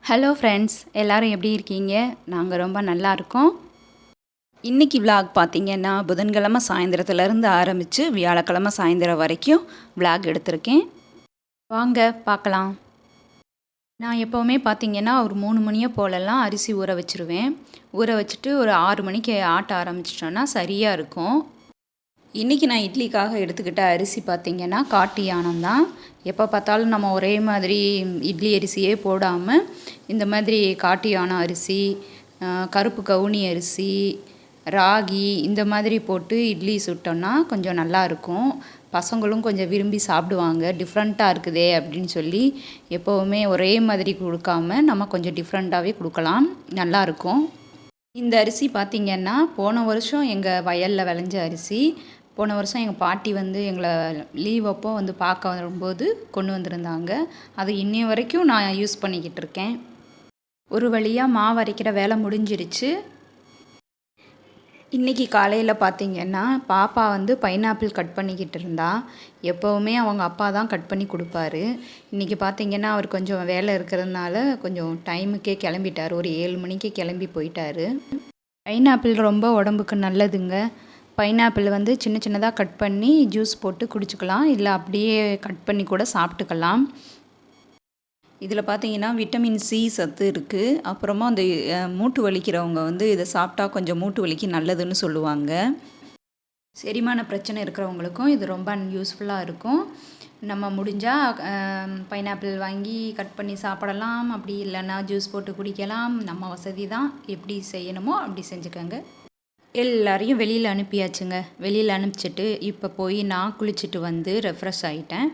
Hello friends, எல்லோரும் எப்படி இருக்கீங்க? நாங்கள் ரொம்ப நல்லா இருக்கோம். இன்றைக்கி விலாக் பார்த்திங்கன்னா புதன்கிழமை சாயந்தரத்துலேருந்து ஆரம்பித்து வியாழக்கிழமை சாயந்தரம் வரைக்கும் விலாக் எடுத்திருக்கேன். வாங்க பார்க்கலாம். நான் எப்போவுமே பார்த்திங்கன்னா ஒரு 3 மணியை போலலாம் அரிசி ஊற வச்சுருவேன். ஊற வச்சுட்டு ஒரு 6 மணிக்கு ஆட்ட ஆரம்பிச்சிட்டோன்னா சரியாக இருக்கும். இன்றைக்கி நான் இட்லிக்காக எடுத்துக்கிட்ட அரிசி பார்த்திங்கன்னா காட்டு யானம் தான். எப்போ பார்த்தாலும் நம்ம ஒரே மாதிரி இட்லி அரிசியே போடாமல் இந்த மாதிரி காட்டு யானம் அரிசி, கருப்பு கவுனி அரிசி, ராகி இந்த மாதிரி போட்டு இட்லி சுட்டோன்னா கொஞ்சம் நல்லாயிருக்கும். பசங்களும் கொஞ்சம் விரும்பி சாப்பிடுவாங்க. டிஃப்ரெண்ட்டாக இருக்குதே அப்படின்னு சொல்லி எப்போவுமே ஒரே மாதிரி கொடுக்காம நம்ம கொஞ்சம் டிஃப்ரெண்ட்டாகவே கொடுக்கலாம், நல்லாயிருக்கும். இந்த அரிசி பார்த்திங்கன்னா போன வருஷம் எங்கள் வயலில் விளைஞ்ச அரிசி. போன வருஷம் எங்கள் பாட்டி வந்து எங்களை லீவ் அப்போ வந்து பார்க்க வரும்போது கொண்டு வந்திருந்தாங்க. அது இன்னைய வரைக்கும் நான் யூஸ் பண்ணிக்கிட்டு இருக்கேன். ஒரு வழியாக மாவு அரைக்கிற வேலை முடிஞ்சிருச்சு. இன்றைக்கி காலையில் பார்த்திங்கன்னா பாப்பா வந்து பைனாப்பிள் கட் பண்ணிக்கிட்டு இருந்தா. எப்போவுமே அவங்க அப்பா தான் கட் பண்ணி கொடுப்பாரு. இன்றைக்கி பார்த்திங்கன்னா அவர் கொஞ்சம் வேலை இருக்கிறதுனால கொஞ்சம் டைமுக்கே கிளம்பிட்டார். ஒரு 7 மணிக்கு கிளம்பி போயிட்டார். பைனாப்பிள் ரொம்ப உடம்புக்கு நல்லதுங்க. பைனாப்பிள் வந்து சின்ன சின்னதாக கட் பண்ணி ஜூஸ் போட்டு குடிச்சுக்கலாம், இல்லை அப்படியே கட் பண்ணி கூட சாப்பிட்டுக்கலாம். இதில் பார்த்தீங்கன்னா விட்டமின் சி சத்து இருக்குது. அப்புறமா அந்த மூட்டு வலிக்கிறவங்க வந்து இதை சாப்பிட்டா கொஞ்சம் மூட்டு வலிக்கு நல்லதுன்னு சொல்லுவாங்க. செரிமான பிரச்சனை இருக்கிறவங்களுக்கும் இது ரொம்ப யூஸ்ஃபுல்லாக இருக்கும். நம்ம முடிஞ்சால் பைனாப்பிள் வாங்கி கட் பண்ணி சாப்பிடலாம், அப்படி இல்லைன்னா ஜூஸ் போட்டு குடிக்கலாம். நம்ம வசதி தான், எப்படி செய்யணுமோ அப்படி செஞ்சுக்கோங்க. எல்லாரையும் வெளியில் அனுப்பியாச்சுங்க. வெளியில் அனுப்பிச்சிட்டு இப்போ போய் நான் குளிச்சுட்டு வந்து ரெஃப்ரெஷ் ஆகிட்டேன்.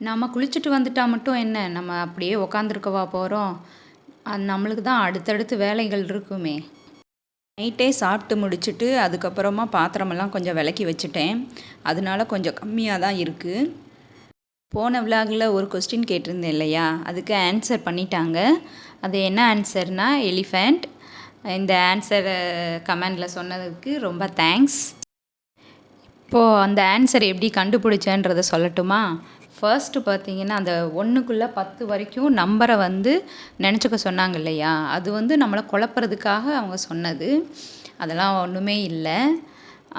நம்ம குளிச்சுட்டு வந்துட்டால் மட்டும் என்ன, நம்ம அப்படியே உக்காந்துருக்கவா போகிறோம்? அது நம்மளுக்கு தான் அடுத்தடுத்து வேலைகள் இருக்குமே. நைட்டே சாப்பிட்டு முடிச்சுட்டு அதுக்கப்புறமா பாத்திரமெல்லாம் கொஞ்சம் விளக்கி வச்சுட்டேன். அதனால கொஞ்சம் கம்மியாக தான் இருக்குது. போன விலாகில் ஒரு கொஸ்டின் கேட்டிருந்தேன் இல்லையா, அதுக்கு ஆன்சர் பண்ணிட்டாங்க. அது என்ன ஆன்சர்னால் எலிஃபண்ட். இந்த ஆன்சரை கமெண்டில் சொன்னதுக்கு ரொம்ப தேங்க்ஸ். இப்போது அந்த ஆன்சர் எப்படி கண்டுபிடிச்சேன்றதை சொல்லட்டுமா? ஃபர்ஸ்ட்டு பார்த்தீங்கன்னா அந்த 1க்குள்ளே 10 வரைக்கும் நம்பரை வந்து நினச்சிக்க சொன்னாங்க இல்லையா, அது வந்து நம்மளை குழப்புறதுக்காக அவங்க சொன்னது. அதெல்லாம் ஒன்றுமே இல்லை.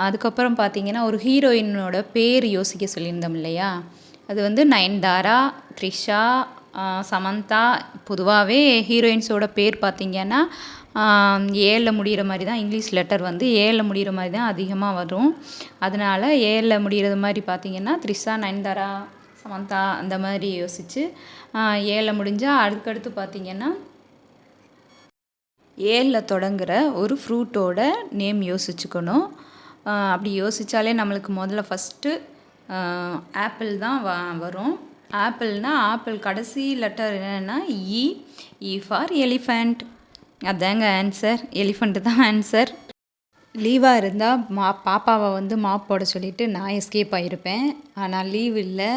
அதுக்கப்புறம் பார்த்தீங்கன்னா ஒரு ஹீரோயினோட பேர் யோசிக்க சொல்லியிருந்தோம் இல்லையா, அது வந்து நயன்தாரா, த்ரிஷா, சமந்தா. பொதுவாகவே ஹீரோயின்ஸோட பேர் பார்த்திங்கன்னா ஏழில் முடிகிற மாதிரி தான், இங்கிலீஷ் லெட்டர் வந்து ஏழில் முடிகிற மாதிரி தான் அதிகமாக வரும். அதனால் ஏழில் முடிகிறது மாதிரி பார்த்திங்கன்னா த்ரிஷா, நயன்தாரா, சமந்தா அந்த மாதிரி யோசித்து ஏழில் முடிஞ்சால் அதுக்கடுத்து பார்த்திங்கன்னா ஏழில் தொடங்குகிற ஒரு ஃப்ரூட்டோட நேம் யோசிச்சுக்கணும். அப்படி யோசித்தாலே நம்மளுக்கு முதல்ல ஃபஸ்ட்டு ஆப்பிள் தான் வரும். ஆப்பிள்னால் ஆப்பிள் கடைசி லெட்டர் என்னென்னா இ ஃபார் எலிஃபண்ட். அதாங்க ஆன்சர், எலிஃபண்ட்டு தான் ஆன்சர். லீவாக இருந்தால் பாப்பாவை வந்து மாப் போட சொல்லிவிட்டு நான் எஸ்கேப் ஆகிருப்பேன். ஆனால் லீவ் இல்லை,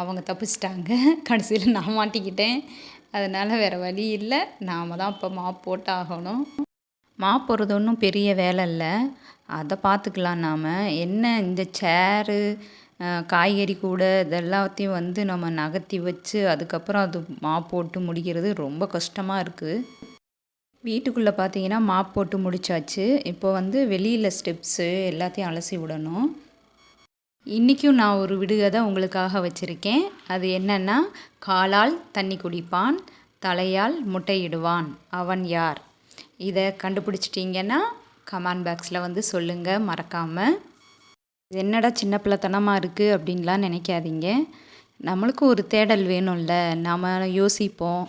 அவங்க தப்பிச்சிட்டாங்க. கடைசியில் நான் மாட்டிக்கிட்டேன். அதனால் வேறு வழி இல்லை, நாம் தான் இப்போ மாப் போட்டு ஆகணும். மாப் போடுறது ஒன்றும் பெரிய வேலை இல்லை, அதை பார்த்துக்கலாம். நாம் என்ன இந்த சேரு, காய்கறி கூட இதெல்லாத்தையும் வந்து நம்ம நகர்த்தி வச்சு அதுக்கப்புறம் அது மாப் போட்டு முடிக்கிறது ரொம்ப கஷ்டமாக இருக்குது. வீட்டுக்குள்ளே பார்த்தீங்கன்னா மாப் போட்டு முடித்தாச்சு. இப்போ வந்து வெளியில் ஸ்டெப்ஸு எல்லாத்தையும் அலசி விடணும். இன்றைக்கும் நான் ஒரு விடுகதை உங்களுக்காக வச்சுருக்கேன். அது என்னென்னா, காலால் தண்ணி குடிப்பான், தலையால் முட்டையிடுவான், அவன் யார்? இதை கண்டுபிடிச்சிட்டிங்கன்னா கமெண்ட் பாக்ஸில் வந்து சொல்லுங்கள் மறக்காமல். இது என்னடா சின்ன பிள்ளைத்தனமாக இருக்குது அப்படின்லாம் நினைக்காதீங்க. நம்மளுக்கு ஒரு தேடல் வேணும்ல, நாம் யோசிப்போம்.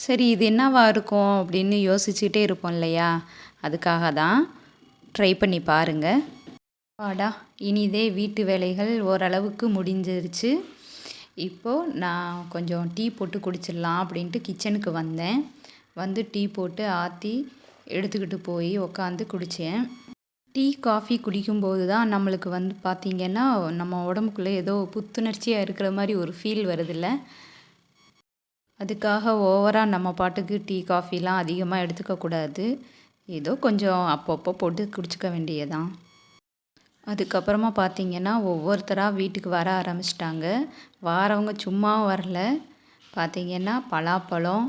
சரி இது என்னவா இருக்கும் அப்படின்னு யோசிச்சுட்டே இருப்போம் இல்லையா, அதுக்காக தான். ட்ரை பண்ணி பாருங்கள். வாடா, இனிதே வீட்டு வேலைகள் ஓரளவுக்கு முடிஞ்சிருச்சு. இப்போது நான் கொஞ்சம் டீ போட்டு குடிச்சிடலாம் அப்படின்ட்டு கிச்சனுக்கு வந்தேன். வந்து டீ போட்டு ஆற்றி எடுத்துக்கிட்டு போய் உக்காந்து குடித்தேன். டீ காஃபி குடிக்கும்போது தான் நம்மளுக்கு வந்து பார்த்திங்கன்னா நம்ம உடம்புக்குள்ளே ஏதோ புத்துணர்ச்சியாக இருக்கிற மாதிரி ஒரு ஃபீல் வருதில்ல. அதுக்காக ஓவராக நம்ம பாட்டுக்கு டீ காஃபிலாம் அதிகமாக எடுத்துக்கக்கூடாது. ஏதோ கொஞ்சம் அப்பப்போ போட்டு குடிச்சிக்க வேண்டியதான். அதுக்கப்புறமா பார்த்திங்கன்னா ஒவ்வொருத்தராக வீட்டுக்கு வர ஆரம்பிச்சிட்டாங்க. வாரவங்க சும்மா வரல. பார்த்திங்கன்னா பலாப்பழம்,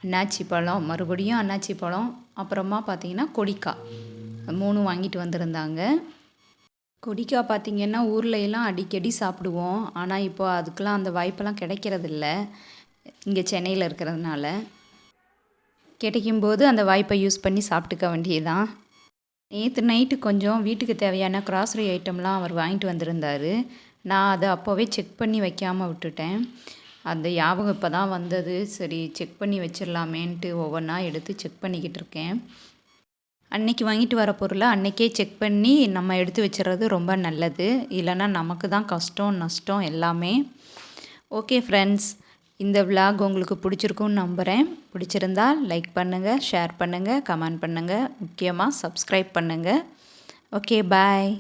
அன்னாச்சி பழம், மறுபடியும் அன்னாச்சி பழம், அப்புறமா பார்த்திங்கன்னா கொடிக்காய் 3 வாங்கிட்டு வந்திருந்தாங்க. கொடிக்காய் பார்த்திங்கன்னா ஊர்ல எல்லாம் அடிக்கடி சாப்பிடுவோம். ஆனால் இப்போ அதுக்கெலாம் அந்த வாய்ப்பெல்லாம் கிடைக்கிறதில்ல இங்கே சென்னையில் இருக்கிறதுனால. கிடைக்கும்போது அந்த வாய்ப்பை யூஸ் பண்ணி சாப்பிட்டுக்க வேண்டியதுதான். நேற்று நைட்டு கொஞ்சம் வீட்டுக்கு தேவையான கிராசரி ஐட்டம்லாம் அவர் வாங்கிட்டு வந்திருந்தார். நான் அதை அப்போவே செக் பண்ணி வைக்காமல் விட்டுட்டேன். அந்த ஞாபகம் இப்போ தான் வந்தது. சரி செக் பண்ணி வச்சிடலாமேன்ட்டு ஒவ்வொன்றா எடுத்து செக் பண்ணிக்கிட்டு இருக்கேன். அன்னைக்கு வாங்கிட்டு வர பொருளை அன்னைக்கே செக் பண்ணி நம்ம எடுத்து வச்சுறது ரொம்ப நல்லது. இல்லைன்னா நமக்கு தான் கஷ்டம் நஷ்டம் எல்லாமே. ஓகே ஃப்ரெண்ட்ஸ், இந்த விலாக் உங்களுக்கு பிடிச்சிருக்குன்னு நம்புகிறேன். பிடிச்சிருந்தா லைக் பண்ணுங்கள், ஷேர் பண்ணுங்கள், கமெண்ட் பண்ணுங்கள், முக்கியமாக சப்ஸ்கிரைப் பண்ணுங்கள். Okay bye.